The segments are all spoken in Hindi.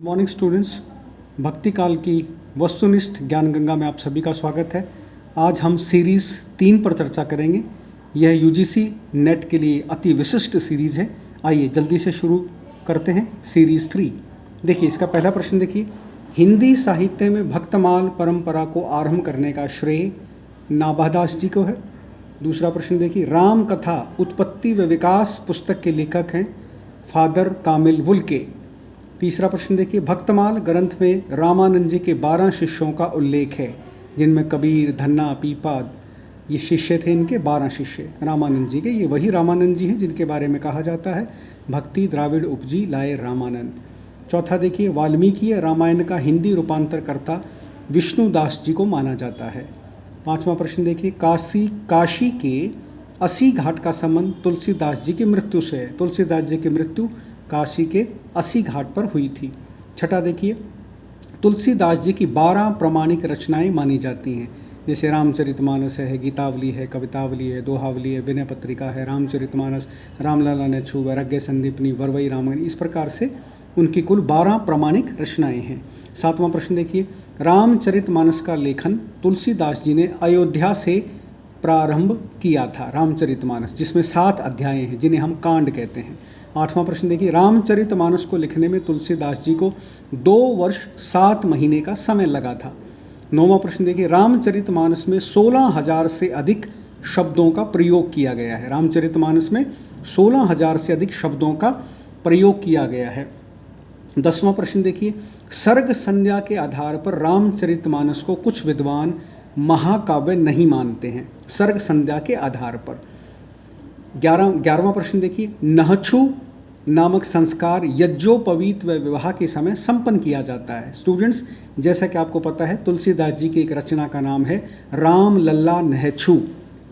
मॉर्निंग स्टूडेंट्स, भक्ति काल की वस्तुनिष्ठ ज्ञान गंगा में आप सभी का स्वागत है। आज हम सीरीज़ 3 पर चर्चा करेंगे। यह यूजीसी नेट के लिए अति विशिष्ट सीरीज़ है। आइए जल्दी से शुरू करते हैं सीरीज़ 3। देखिए, इसका पहला प्रश्न देखिए, हिंदी साहित्य में भक्तमाल परंपरा को आरंभ करने का श्रेय नाभादास जी को है। दूसरा प्रश्न देखिए, राम कथा उत्पत्ति व विकास पुस्तक के लेखक हैं फादर कामिल वुल्के। तीसरा प्रश्न देखिए, भक्तमाल ग्रंथ में रामानंद जी के 12 शिष्यों का उल्लेख है, जिनमें कबीर, धन्ना, पीपा ये शिष्य थे। इनके 12 शिष्य रामानंद जी के, ये वही रामानंद जी हैं जिनके बारे में कहा जाता है भक्ति द्राविड़ उपजी लाए रामानंद। चौथा देखिए, वाल्मीकि रामायण का हिंदी रूपांतरकर्ता विष्णुदास जी को माना जाता है। पांचवा प्रश्न देखिए, काशी के 80 घाट का संबंध तुलसीदास जी की मृत्यु से है। तुलसीदास जी की मृत्यु काशी के 80 घाट पर हुई थी। छठा देखिए, तुलसीदास जी की 12 प्रामाणिक रचनाएं मानी जाती हैं, जैसे रामचरितमानस है, गीतावली है, कवितावली है, दोहावली है, विनय पत्रिका है, रामचरितमानस, रामलला नेछु, वैराग्य संदीपनी, वरवई रामायण। इस प्रकार से उनकी कुल 12 प्रामाणिक रचनाएं हैं। सातवां प्रश्न देखिए, रामचरितमानस का लेखन तुलसीदास जी ने अयोध्या से प्रारंभ किया था। रामचरितमानस जिसमें 7 अध्याय हैं, जिन्हें हम कांड कहते हैं। आठवां प्रश्न देखिए, रामचरितमानस को लिखने में तुलसीदास जी को 2 वर्ष 7 महीने का समय लगा था। नौवां प्रश्न देखिए, रामचरितमानस में 16,000 से अधिक शब्दों का प्रयोग किया गया है। रामचरितमानस में 16,000 से अधिक शब्दों का प्रयोग किया गया है। 10वां प्रश्न देखिए, सर्ग संध्या के आधार पर रामचरितमानस को कुछ विद्वान महाकाव्य नहीं मानते हैं। सर्ग संध्या के आधार पर। 11वां प्रश्न देखिए, नहछु नामक संस्कार यज्ञोपवीत व विवाह के समय संपन्न किया जाता है। स्टूडेंट्स, जैसा कि आपको पता है, तुलसीदास जी की एक रचना का नाम है राम लल्ला नहछु।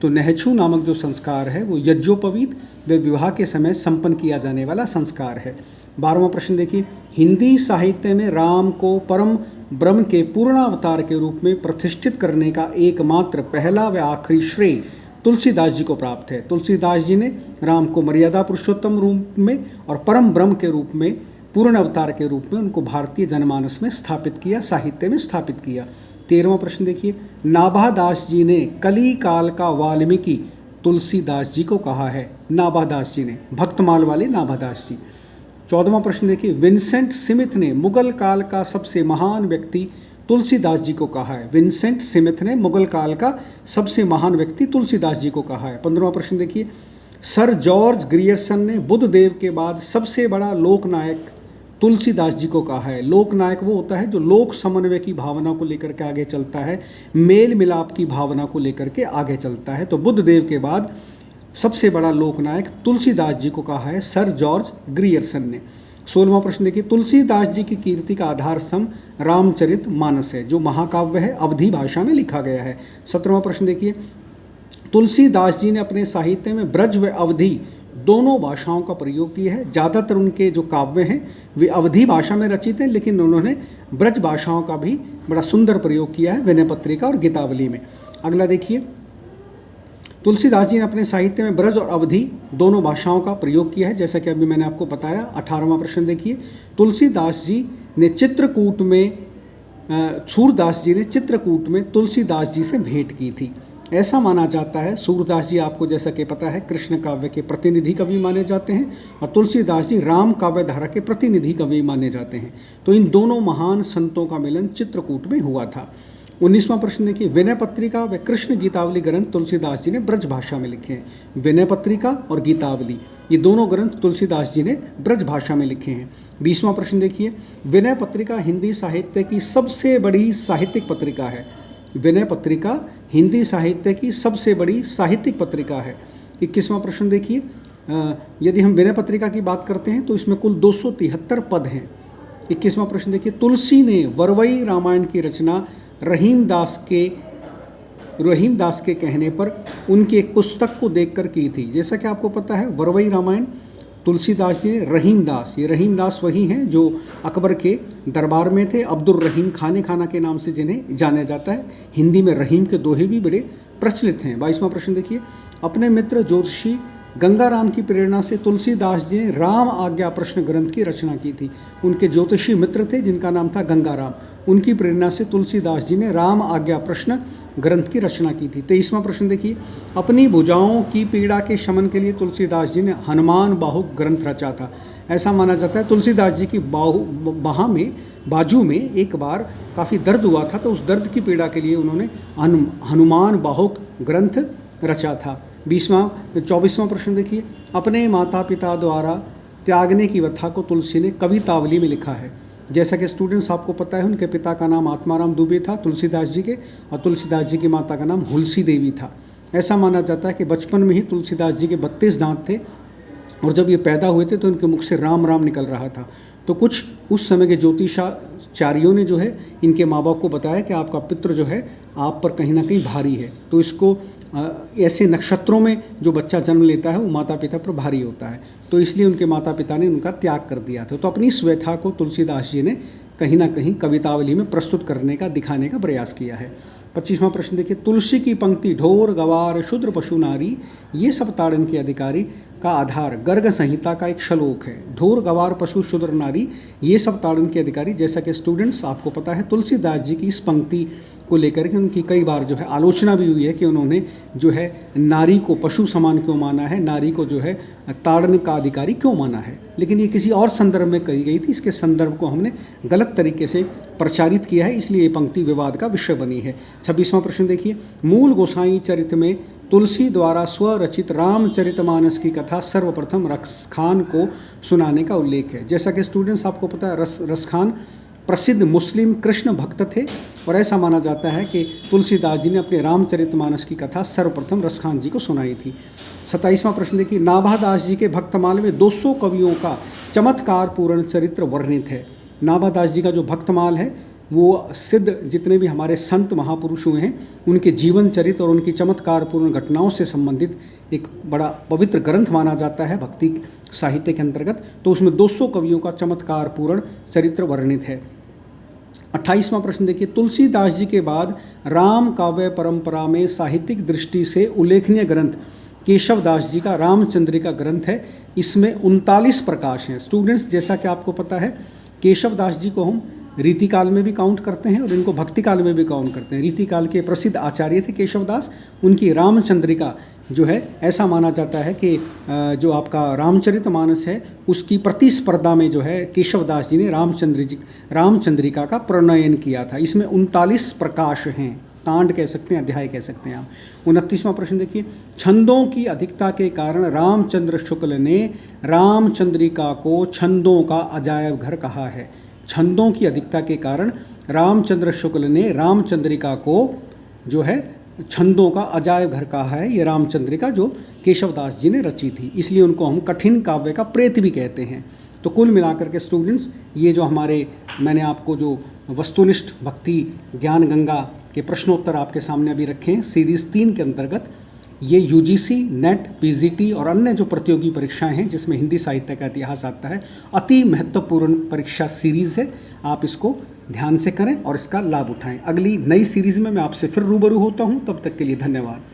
तो नहछु नामक जो संस्कार है वो यज्ञोपवीत व विवाह के समय संपन्न किया जाने वाला संस्कार है। 12वां प्रश्न देखिए, हिंदी साहित्य में राम को परम ब्रह्म के पूर्णावतार के रूप में प्रतिष्ठित करने का एकमात्र पहला व आखिरी श्रेय तुलसीदास जी को प्राप्त है। तुलसीदास जी ने राम को मर्यादा पुरुषोत्तम रूप में और परम ब्रह्म के रूप में, पूर्ण अवतार के रूप में उनको भारतीय जनमानस में स्थापित किया, साहित्य में स्थापित किया। 13वां प्रश्न देखिए, नाभादास जी ने कली काल का वाल्मीकि तुलसीदास जी को कहा है। नाभादास जी ने, भक्तमाल वाले नाभादास जी। 14वां प्रश्न देखिए, विंसेंट स्मिथ ने मुगल काल का सबसे महान व्यक्ति तुलसीदास जी को कहा है। विंसेंट स्मिथ ने मुगल काल का सबसे महान व्यक्ति तुलसीदास जी को कहा है। 15वां प्रश्न देखिए, सर जॉर्ज ग्रियर्सन ने बुद्ध देव के बाद सबसे बड़ा लोकनायक तुलसीदास जी को कहा है। लोकनायक वो होता है जो लोक समन्वय की भावना को लेकर के आगे चलता है, मेल मिलाप की भावना को लेकर के आगे चलता है। तो बुद्ध देव के बाद सबसे बड़ा लोकनायक तुलसीदास जी को कहा है सर जॉर्ज ग्रियर्सन ने। 16वां प्रश्न देखिए, तुलसीदास जी की कीर्ति का आधार स्तंभ रामचरित मानस है, जो महाकाव्य है, अवधी भाषा में लिखा गया है। 17वां प्रश्न देखिए, तुलसीदास जी ने अपने साहित्य में ब्रज व अवधी दोनों भाषाओं का प्रयोग किया है। ज़्यादातर उनके जो काव्य हैं वे अवधी भाषा में रचित हैं, लेकिन उन्होंने ब्रज भाषाओं का भी बड़ा सुंदर प्रयोग किया है विनय पत्रिका और गीतावली में। अगला देखिए, तुलसीदास जी ने अपने साहित्य में ब्रज और अवधी दोनों भाषाओं का प्रयोग किया है, जैसा कि अभी मैंने आपको बताया। 18वां प्रश्न देखिए, तुलसीदास जी ने चित्रकूट में सूरदास जी ने चित्रकूट में तुलसीदास जी से भेंट की थी। ऐसा माना जाता है, सूरदास जी आपको जैसा कि पता है कृष्ण काव्य के प्रतिनिधि कवि माने जाते हैं और तुलसीदास जी राम काव्य धारा के प्रतिनिधि कवि माने जाते हैं। तो इन दोनों महान संतों का मिलन चित्रकूट में हुआ था। 19वां प्रश्न देखिए, विनय पत्रिका व कृष्ण गीतावली ग्रंथ तुलसीदास जी ने ब्रज भाषा में लिखे हैं। विनय पत्रिका और गीतावली ये दोनों ग्रंथ तुलसीदास जी ने ब्रज भाषा में लिखे हैं। 20वां प्रश्न देखिए, विनय पत्रिका हिंदी साहित्य की सबसे बड़ी साहित्यिक पत्रिका है। विनय पत्रिका हिंदी साहित्य की सबसे बड़ी साहित्यिक पत्रिका है। 21वां प्रश्न देखिए, यदि हम विनय पत्रिका की बात करते हैं तो इसमें कुल 273 पद हैं। 21वां प्रश्न देखिए, तुलसी ने वरवई रामायण की रचना रहीम दास के कहने पर उनकी एक पुस्तक को देखकर की थी। जैसा कि आपको पता है, वरवई रामायण तुलसीदास जी ने रहीम दास वही हैं जो अकबर के दरबार में थे, अब्दुल रहीम खाना के नाम से जिन्हें जाना जाता है। हिंदी में रहीम के दोहे भी बड़े प्रचलित हैं। 22वां प्रश्न देखिए, अपने मित्र ज्योतिषी गंगाराम की प्रेरणा से तुलसीदास जी ने राम आज्ञा प्रश्न ग्रंथ की रचना की थी। उनके ज्योतिषी मित्र थे जिनका नाम था गंगाराम, उनकी प्रेरणा से तुलसीदास जी ने राम आज्ञा प्रश्न ग्रंथ की रचना की थी। 23वां प्रश्न देखिए, अपनी भुजाओं की पीड़ा के शमन के लिए तुलसीदास जी ने हनुमान बाहुक ग्रंथ रचा था। ऐसा माना जाता है तुलसीदास जी की बाजू में एक बार काफ़ी दर्द हुआ था, तो उस दर्द की पीड़ा के लिए उन्होंने हनुमान बाहुक ग्रंथ रचा था। 24वां प्रश्न देखिए, अपने माता पिता द्वारा त्यागने की व्यथा को तुलसी ने कवितावली में लिखा है। जैसा कि स्टूडेंट्स आपको पता है, उनके पिता का नाम आत्माराम दुबे था तुलसीदास जी के, और तुलसीदास जी की माता का नाम हुलसी देवी था। ऐसा माना जाता है कि बचपन में ही तुलसीदास जी के 32 दांत थे, और जब ये पैदा हुए थे तो इनके मुख से राम राम निकल रहा था। तो कुछ उस समय के ज्योतिषाचार्यों ने जो है इनके माँ बाप को बताया कि आपका पितृ जो है आप पर कहीं ना कहीं भारी है, तो इसको ऐसे नक्षत्रों में जो बच्चा जन्म लेता है वो माता पिता पर भारी होता है, तो इसलिए उनके माता पिता ने उनका त्याग कर दिया था। तो अपनी इस व्यथा को तुलसीदास जी ने कहीं ना कहीं कवितावली में प्रस्तुत करने का, दिखाने का प्रयास किया है। 25वां प्रश्न देखिए, तुलसी की पंक्ति ढोर गवार शूद्र पशु नारी ये सब ताड़न के अधिकारी का आधार गर्ग संहिता का एक श्लोक है। ढोर गवार पशु शूद्र नारी ये सब ताड़न के अधिकारी, जैसा कि स्टूडेंट्स आपको पता है तुलसीदास जी की इस पंक्ति को लेकर के उनकी कई बार जो है आलोचना भी हुई है कि उन्होंने जो है नारी को पशु समान क्यों माना है, नारी को जो है ताड़न का अधिकारी क्यों माना है। लेकिन ये किसी और संदर्भ में कही गई थी, इसके संदर्भ को हमने गलत तरीके से प्रचारित किया है, इसलिए ये पंक्ति विवाद का विषय बनी है। 26वां प्रश्न देखिए, मूल गोसाई चरित्र में तुलसी द्वारा स्वरचित रामचरितमानस की कथा सर्वप्रथम रसखान को सुनाने का उल्लेख है। जैसा कि स्टूडेंट्स आपको पता है रसखान प्रसिद्ध मुस्लिम कृष्ण भक्त थे, और ऐसा माना जाता है कि तुलसीदास जी ने अपने रामचरितमानस की कथा सर्वप्रथम रसखान जी को सुनाई थी। 27वां प्रश्न देखिए, नाभादास जी के भक्तमाल में 200 कवियों का चमत्कार पूर्ण चरित्र वर्णित है। नाभादास जी का जो भक्तमाल है वो सिद्ध जितने भी हमारे संत महापुरुष हुए हैं उनके जीवन चरित्र और उनकी चमत्कारपूर्ण घटनाओं से संबंधित एक बड़ा पवित्र ग्रंथ माना जाता है भक्ति साहित्य के अंतर्गत। तो उसमें 200 कवियों का चमत्कारपूर्ण चरित्र वर्णित है। 28वां प्रश्न देखिए, तुलसीदास जी के बाद राम काव्य परंपरा में साहित्यिक दृष्टि से उल्लेखनीय ग्रंथ केशवदास जी का रामचंद्रिका ग्रंथ है। इसमें 39 प्रकाश हैं। स्टूडेंट्स, जैसा कि आपको पता है केशवदास जी को हम रीतिकाल में भी काउंट करते हैं और इनको भक्ति काल में भी काउंट करते हैं। रीतिकाल के प्रसिद्ध आचार्य थे केशवदास, उनकी रामचंद्रिका जो है ऐसा माना जाता है कि जो आपका रामचरितमानस है उसकी प्रतिस्पर्धा में जो है केशवदास जी ने रामचंद्रिका का प्रणयन किया था। इसमें 39 प्रकाश हैं, कांड कह सकते हैं, अध्याय कह सकते हैं आप। 29वां प्रश्न देखिए, छंदों की अधिकता के कारण रामचंद्र शुक्ल ने रामचंद्रिका को छंदों का अजायब घर कहा है। छंदों की अधिकता के कारण रामचंद्र शुक्ल ने रामचंद्रिका को जो है छंदों का अजायब घर कहा है। ये रामचंद्रिका जो केशवदास जी ने रची थी, इसलिए उनको हम कठिन काव्य का प्रेत भी कहते हैं। तो कुल मिलाकर के स्टूडेंट्स, ये जो मैंने आपको जो वस्तुनिष्ठ भक्ति ज्ञान गंगा के प्रश्नोत्तर आपके सामने अभी रखे हैं सीरीज़ 3 के अंतर्गत, ये यूजीसी, नेट, पीजीटी और अन्य जो प्रतियोगी परीक्षाएं हैं जिसमें हिंदी साहित्य का इतिहास आता है, अति महत्वपूर्ण परीक्षा सीरीज़ है। आप इसको ध्यान से करें और इसका लाभ उठाएं। अगली नई सीरीज़ में मैं आपसे फिर रूबरू होता हूं, तब तक के लिए धन्यवाद।